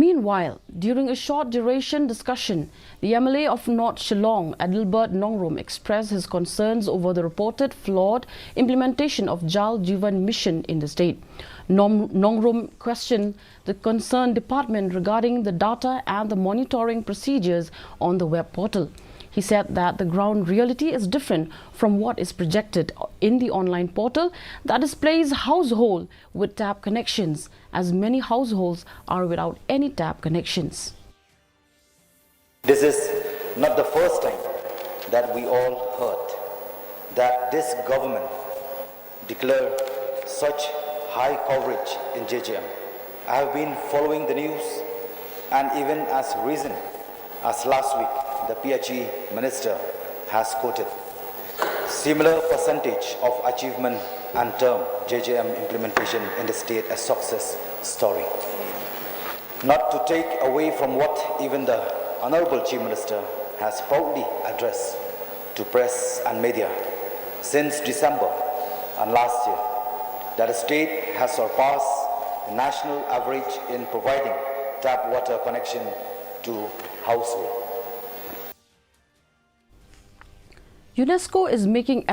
Meanwhile, during a short duration discussion, the MLA of North Shillong, Adalbert Nongrum, expressed his concerns over the reported flawed implementation of Jal Jeevan mission in the state. Nongrum questioned the concerned department regarding the data and the monitoring procedures on the web portal. He said that the ground reality is different from what is projected in the online portal that displays household with tap connections, as many households are without any tap connections. This is not the first time that we all heard that this government declared such high coverage in JJM. I have been following the news, and even as recent as last week, the PHE minister has quoted similar percentage of achievement and term JJM implementation in the state as success story. Not to take away from what even the Honorable Chief Minister has proudly addressed to press and media since December and last year, that the state has surpassed the national average in providing tap water connection to households. UNESCO is making